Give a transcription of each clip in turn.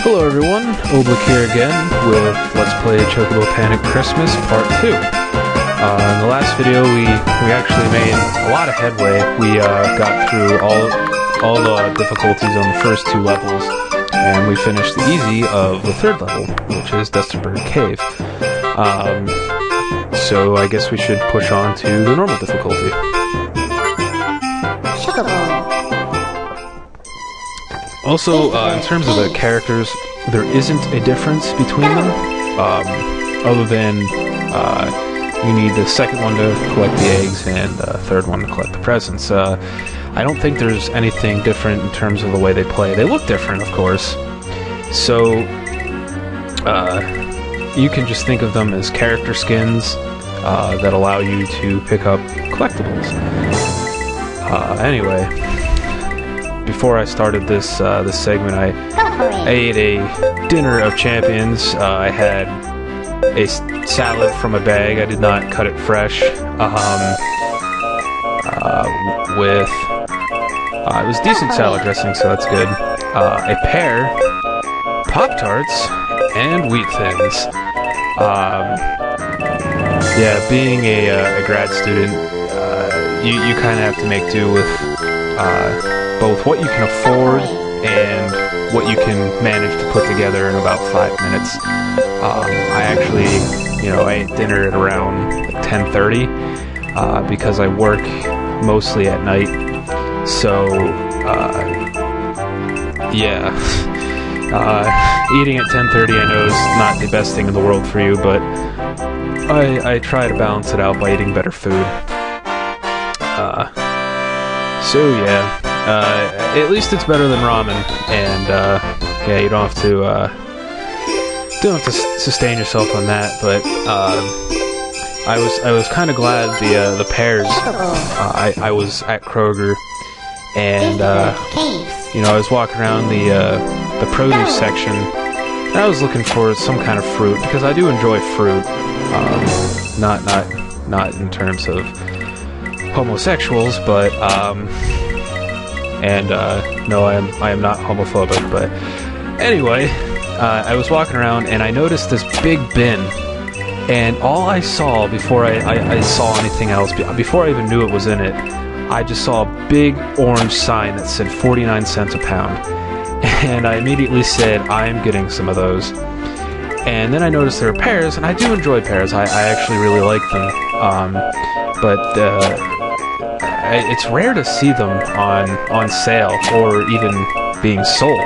Hello everyone, Oblique here again with Let's Play Chocobo Panic Christmas Part 2. In the last video we actually made a lot of headway. We got through all the difficulties on the first two levels, and we finished the easy of the third level, which is Dustinburg Cave. So I guess we should push on to the normal difficulty. Chocobo. Also, in terms of the characters, there isn't a difference between them, other than you need the second one to collect the eggs and the third one to collect the presents. I don't think there's anything different in terms of the way they play. They look different, of course, so you can just think of them as character skins that allow you to pick up collectibles. Anyway, before I started this this segment, I ate a dinner of champions. I had a salad from a bag. I did not cut it fresh. With it was decent salad dressing, so that's good. A pear, Pop-Tarts, and Wheat Thins. Yeah, being a grad student, you kind of have to make do with both what you can afford and what you can manage to put together in about 5 minutes. I actually, I ate dinner at around 10:30 because I work mostly at night. So, yeah. Eating at 10:30 I know is not the best thing in the world for you, but I try to balance it out by eating better food. So yeah. At least it's better than ramen, and yeah, you don't have to sustain yourself on that. But I was kind of glad the pears. I was at Kroger, and I was walking around the produce section, and I was looking for some kind of fruit because I do enjoy fruit. Not in terms of homosexuals, but no, I am not homophobic, but anyway, I was walking around and I noticed this big bin, and all I saw before I saw anything else, before I even knew it was in it, I just saw a big orange sign that said 49 cents a pound, and I immediately said, I'm getting some of those. And then I noticed there were pears, and I do enjoy pears, I actually really like them, but it's rare to see them on sale or even being sold.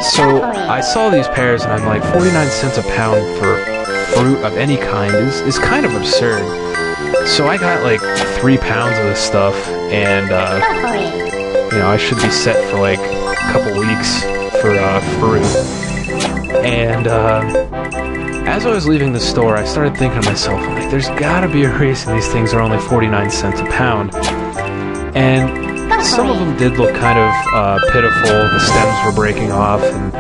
So I saw these pears and I'm like, 49 cents a pound for fruit of any kind is kind of absurd. So I got like 3 pounds of this stuff, and I should be set for like a couple weeks for fruit. And as I was leaving the store, I started thinking to myself, I'm like, there's gotta be a reason these things are only 49 cents a pound. And some of them did look kind of pitiful. The stems were breaking off, and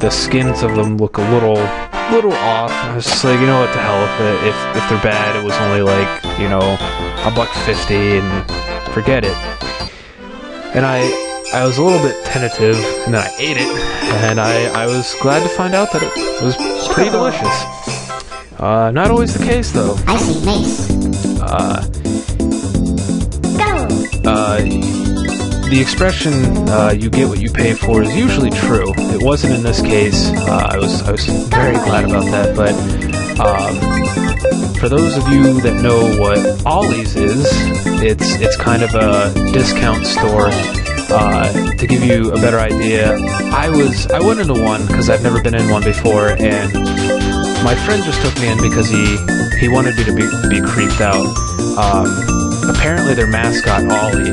the skins of them look a little off. And I was just like, what the hell with it? If they're bad, it was only like $1.50, and forget it. And I was a little bit tentative, and then I ate it, and I was glad to find out that it was pretty delicious. Not always the case, though. I see mace. The expression, you get what you pay for, is usually true. It wasn't in this case. I was very glad about that, but for those of you that know what Ollies is, it's kind of a discount store. To give you a better idea, I went into one because I've never been in one before, and my friend just took me in because he wanted me to be creeped out. Apparently their mascot, Ollie,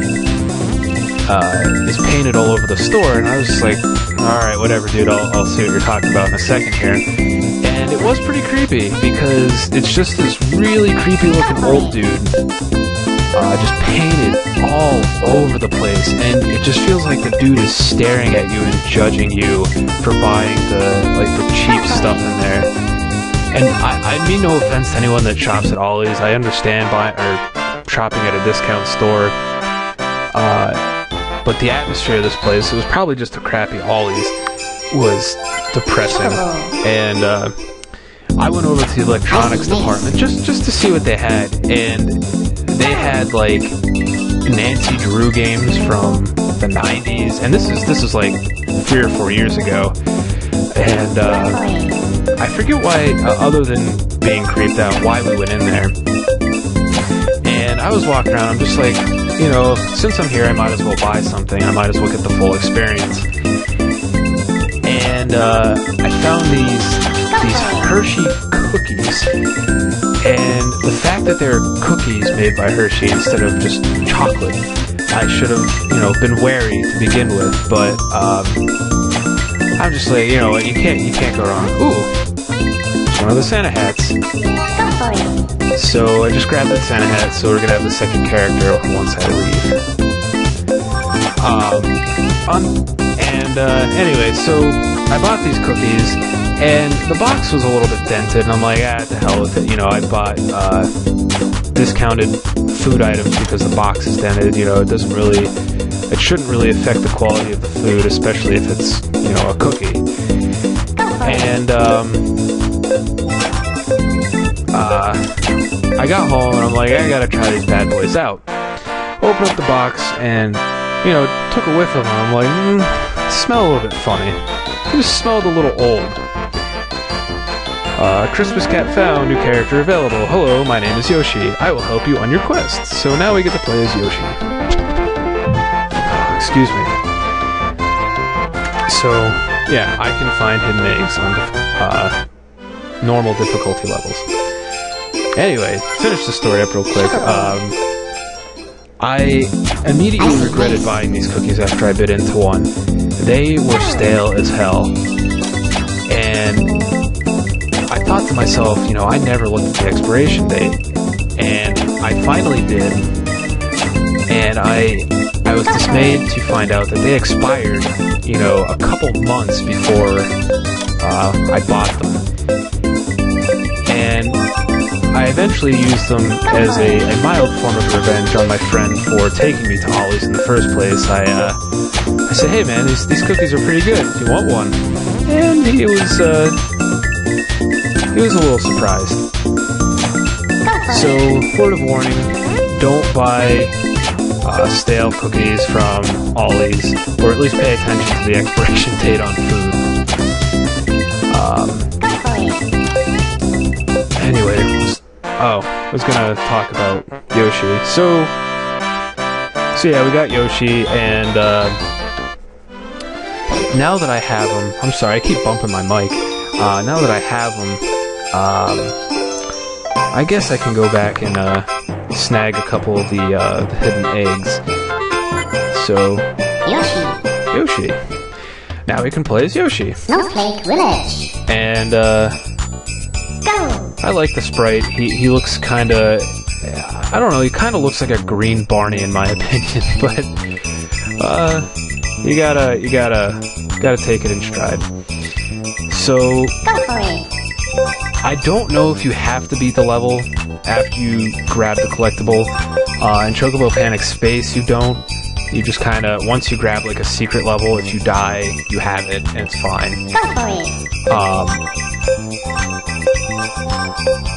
is painted all over the store, and I was just like, alright, whatever dude, I'll see what you're talking about in a second here. And it was pretty creepy, because it's just this really creepy looking old dude, just painted all over the place, and it just feels like the dude is staring at you and judging you for buying the cheap stuff in there. And I mean no offense to anyone that shops at Ollies. I understand shopping at a discount store. but the atmosphere of this place, it was probably just a crappy Ollies, was depressing. And I went over to the electronics department just to see what they had, and they had like Nancy Drew games from the 90s, and this is like 3 or 4 years ago. And I forget why, other than being creeped out, why we went in there. And I was walking around, I'm just like, you know, since I'm here, I might as well buy something. I might as well get the full experience. And I found these Hershey cookies. And the fact that they're cookies made by Hershey instead of just chocolate, I should have, you know, been wary to begin with. But I'm just like, you know, you can't go wrong. Ooh, one of the Santa hats. So I just grabbed that Santa hat, so we're gonna have the second character once I leave. Anyway, so I bought these cookies, and the box was a little bit dented, and I'm like, to hell with it. You know, I bought discounted food items because the box is dented. You know, it shouldn't really affect the quality of the food, especially if it's, you know, a cookie. And I got home and I'm like, I gotta try these bad boys out. Open up the box and, you know, took a whiff of them. I'm like, smell a little bit funny. It just smelled a little old. Christmas cat found, new character available. Hello, my name is Yoshi. I will help you on your quest. So now we get to play as Yoshi. Excuse me. So, yeah, I can find hidden eggs on normal difficulty levels. Anyway, finish the story up real quick. I immediately regretted buying these cookies after I bit into one. They were stale as hell. And I thought to myself, you know, I never looked at the expiration date. And I finally did. And I was dismayed to find out that they expired, you know, a couple months before I bought them. And I eventually used them as a mild form of revenge on my friend for taking me to Ollies in the first place. I said, hey man, these cookies are pretty good, if you want one. And he was a little surprised. So, word of warning, don't buy stale cookies from Ollies, or at least pay attention to the expiration date on food. Anyway, I was gonna talk about Yoshi. So yeah, we got Yoshi, and now that I have him, I'm sorry, I keep bumping my mic. Now that I have him, I guess I can go back and snag a couple of the hidden eggs. So, Yoshi. Now we can play as Yoshi. Snowflake Village. And Go. I like the sprite. He looks kind of, I don't know. He kind of looks like a green Barney in my opinion. But you gotta take it in stride. So Go for it. I don't know if you have to beat the level after you grab the collectible. In Chocobo Panic Space, you don't. You just kind of, once you grab like a secret level, if you die, you have it, and it's fine. Go for it.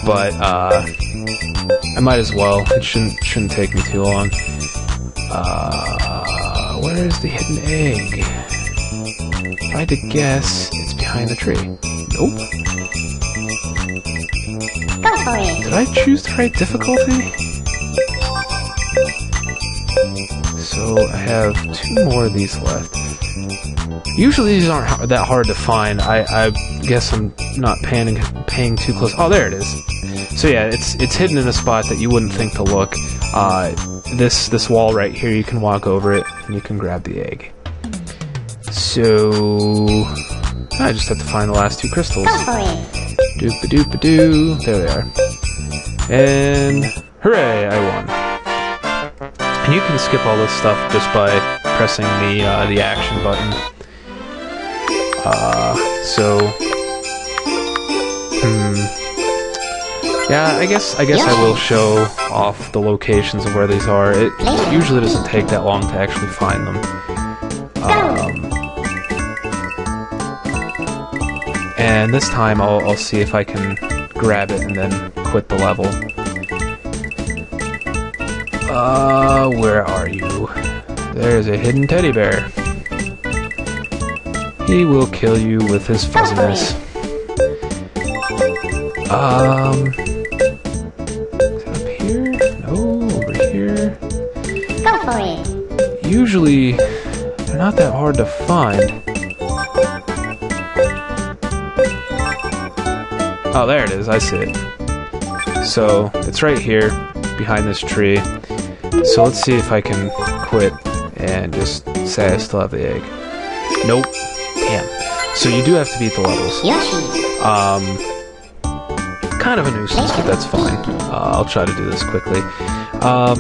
But I might as well. It shouldn't take me too long. Where is the hidden egg? If I had to guess, it's behind the tree. Nope. Go for it. Did I choose the right difficulty? So I have 2 more of these left. Usually these aren't that hard to find. I guess I'm not paying too close. Oh, there it is. So yeah, it's hidden in a spot that you wouldn't think to look. This wall right here, you can walk over it and you can grab the egg. So I just have to find the last 2 crystals. Go for it. Doop-a-doop-a-doo. There they are. And hooray, I won. And you can skip all this stuff just by pressing the action button. Yeah, I guess I will show off the locations of where these are. It usually doesn't take that long to actually find them. And this time I'll see if I can grab it and then quit the level. Where are you? There's a hidden teddy bear. He will kill you with his fuzziness. Is it up here? No, over here. Go for it. Usually, they're not that hard to find. Oh, there it is. I see it. So, it's right here, behind this tree. So let's see if I can quit and just say I still have the egg. Nope. Damn. So you do have to beat the levels. Yoshi. Kind of a nuisance, but that's fine. I'll try to do this quickly. Go.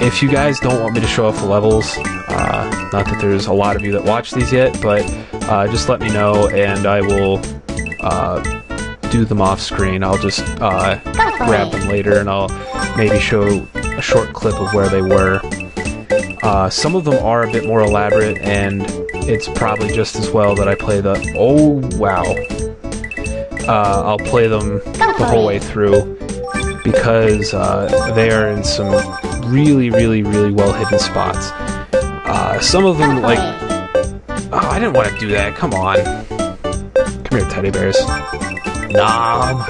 If you guys don't want me to show off the levels, not that there's a lot of you that watch these yet, but just let me know and I will do them off screen. I'll just grab them later and I'll maybe show a short clip of where they were. Some of them are a bit more elaborate, and it's probably just as well that I play the... Oh, wow. I'll play them the whole way through, because they are in some really, really, really well-hidden spots. Some of them, like... Oh, I didn't want to do that. Come on. Come here, teddy bears. Nom.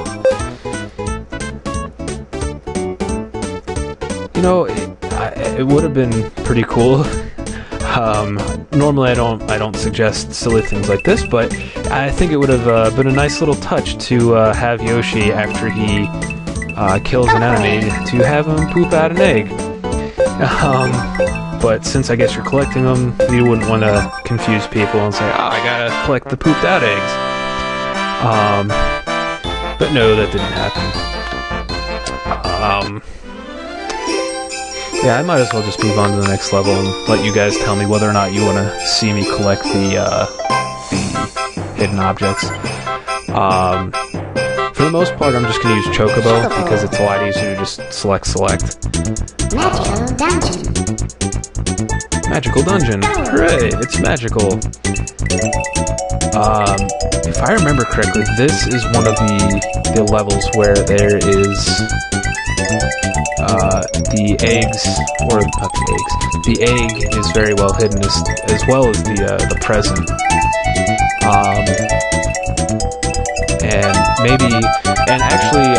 You know, it would have been pretty cool. Normally I don't suggest silly things like this, but I think it would have been a nice little touch to have Yoshi, after he kills an enemy, to have him poop out an egg. But since I guess you're collecting them, you wouldn't want to confuse people and say, oh, I gotta collect the pooped out eggs. But no, that didn't happen. Yeah, I might as well just move on to the next level and let you guys tell me whether or not you want to see me collect the hidden objects. For the most part, I'm just going to use Chocobo, because it's a lot easier to just select. Magical dungeon. Magical dungeon. Hooray, it's magical. If I remember correctly, this is one of the levels where there is... the eggs, or not the eggs, the egg is very well hidden, as well as the present. And actually,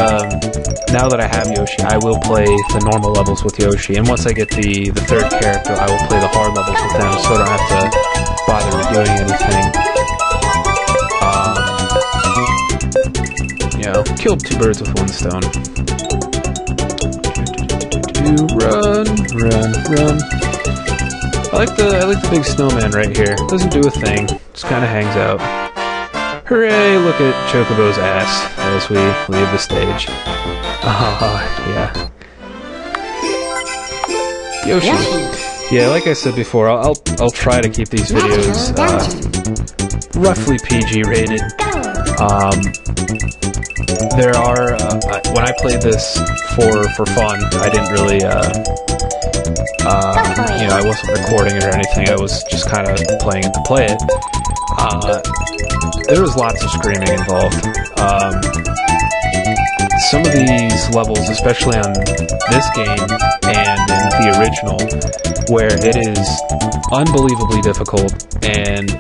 now that I have Yoshi, I will play the normal levels with Yoshi, and once I get the third character, I will play the hard levels with them, so I don't have to bother redoing anything. You know, killed two birds with one stone. Run. I like the big snowman right here. Doesn't do a thing, just kind of hangs out. Hooray! Look at Chocobo's ass as we leave the stage. Yeah. Yoshi. Yeah, like I said before, I'll try to keep these videos roughly PG rated. There are when I played this for fun, I didn't really you know, I wasn't recording it or anything. I was just kind of playing it to play it. There was lots of screaming involved. Some of these levels, especially on this game and in the original, where it is unbelievably difficult and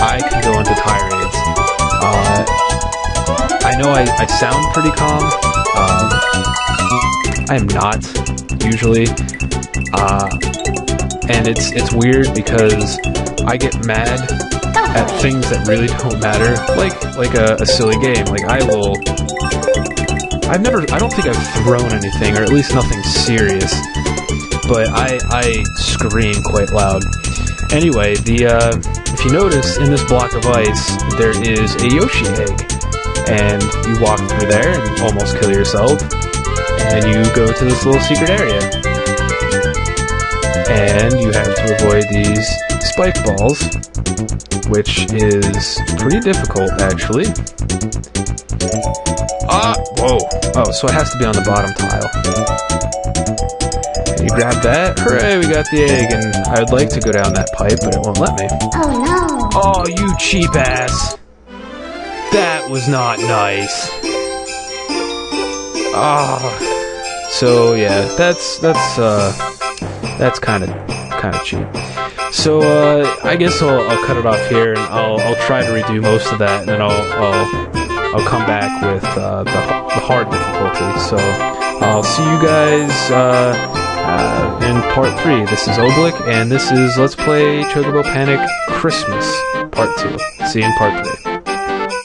I can go into tirades. I know I sound pretty calm. I am not, usually. And it's weird because I get mad at things that really don't matter, like a silly game. Like I don't think I've thrown anything, or at least nothing serious, but I scream quite loud. Anyway, if you notice, in this block of ice, there is a Yoshi egg, and you walk through there and almost kill yourself, and you go to this little secret area. And you have to avoid these spike balls, which is pretty difficult, actually. Whoa. Oh, so it has to be on the bottom tile. You grab that. Hooray, we got the egg. And I would like to go down that pipe, but it won't let me. Oh no! Oh, you cheap ass. That was not nice. So yeah, that's kind of cheap. So I guess I'll cut it off here, and I'll try to redo most of that, and then I'll come back with the hard difficulty. So I'll see you guys in part 3. This is Oblique, and this is Let's Play Chocobo Panic Christmas Part 2. See you in part 3.